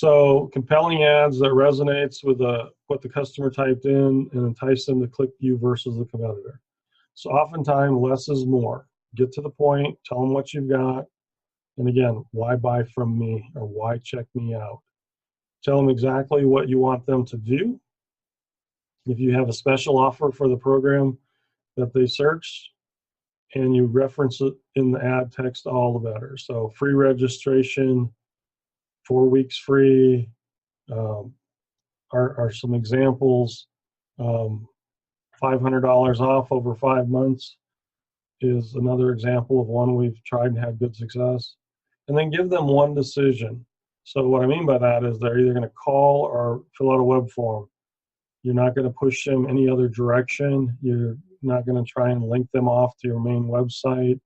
So compelling ads that resonates with what the customer typed in and entice them to click you versus the competitor. So oftentimes less is more. Get to the point, tell them what you've got. And again, why buy from me or why check me out? Tell them exactly what you want them to do. If you have a special offer for the program that they search and you reference it in the ad text, all the better. So free registration, 4 weeks free, are some examples. $500 off over 5 months is another example of one we've tried and had good success. And then give them one decision. So what I mean by that is they're either going to call or fill out a web form. You're not going to push them any other direction. You're not going to try and link them off to your main website.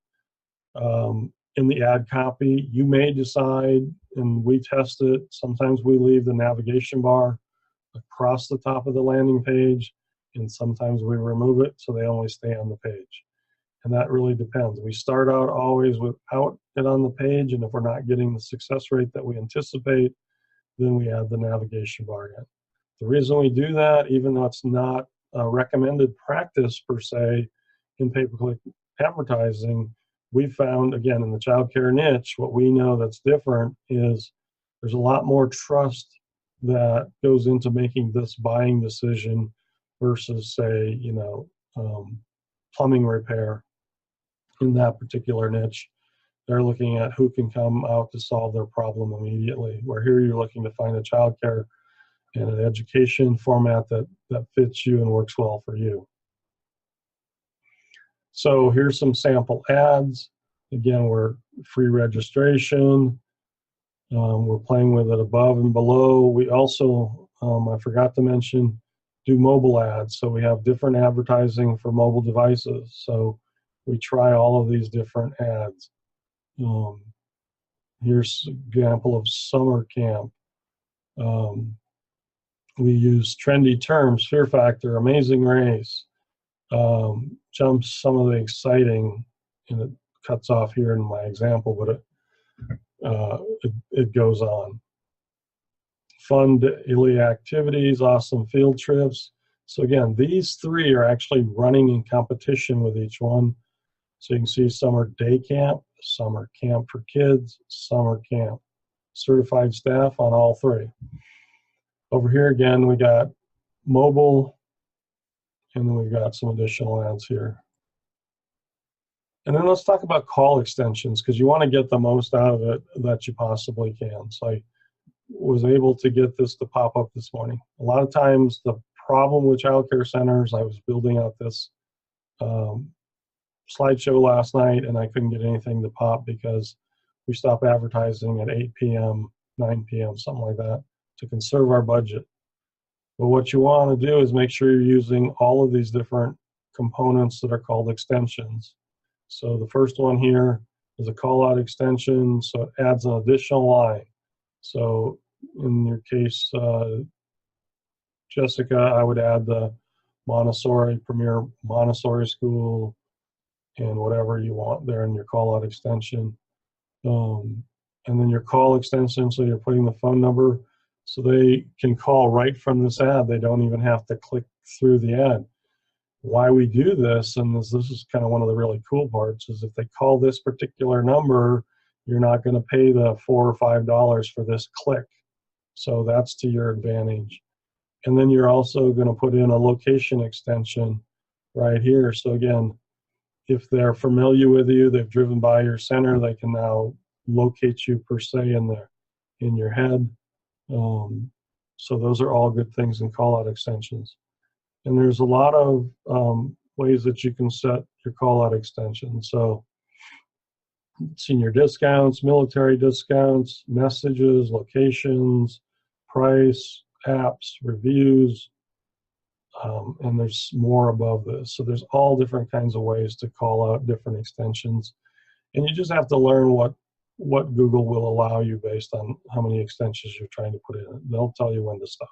In the ad copy, you may decide, and we test it, sometimes we leave the navigation bar across the top of the landing page, and sometimes we remove it so they only stay on the page. And that really depends. We start out always without it on the page, and if we're not getting the success rate that we anticipate, then we add the navigation bar in. The reason we do that, even though it's not a recommended practice per se in pay-per-click advertising, we found, again, in the childcare niche, what we know that's different is there's a lot more trust that goes into making this buying decision versus, say, plumbing repair. In that particular niche, they're looking at who can come out to solve their problem immediately. Where here you're looking to find a childcare and an education format that fits you and works well for you. So here's some sample ads. Again, we're free registration. We're playing with it above and below. We also, I forgot to mention, do mobile ads. So we have different advertising for mobile devices. So we try all of these different ads. Here's an example of summer camp. We use trendy terms, fear factor, amazing race, jumps some of the exciting, and it cuts off here in my example, but it goes on. Fun daily activities, awesome field trips. So again, these three are actually running in competition with each one. So you can see summer day camp, summer camp for kids, summer camp. Certified staff on all three. Over here again, we got mobile, and then we've got some additional ads here. And then let's talk about call extensions, because you want to get the most out of it that you possibly can. So I was able to get this to pop up this morning. A lot of times the problem with childcare centers, I was building out this slideshow last night and I couldn't get anything to pop because we stopped advertising at 8 p.m., 9 p.m., something like that, to conserve our budget. But what you want to do is make sure you're using all of these different components that are called extensions. So the first one here is a call out extension, so it adds an additional line. So in your case, Jessica, I would add the Montessori, Premier Montessori School, and whatever you want there in your call out extension. And then your call extension, so you're putting the phone number so they can call right from this ad. They don't even have to click through the ad. Why we do this, and this is kind of one of the really cool parts, is if they call this particular number, you're not going to pay the $4 or $5 for this click. So that's to your advantage. And then you're also going to put in a location extension right here. So again, if they're familiar with you, they've driven by your center, they can now locate you per se in your head. So those are all good things in call out extensions. And there's a lot of ways that you can set your call out extension. So senior discounts, military discounts, messages, locations, price, apps, reviews, and there's more above this. So there's all different kinds of ways to call out different extensions. And you just have to learn what Google will allow you based on how many extensions you're trying to put in. They'll tell you when to stop.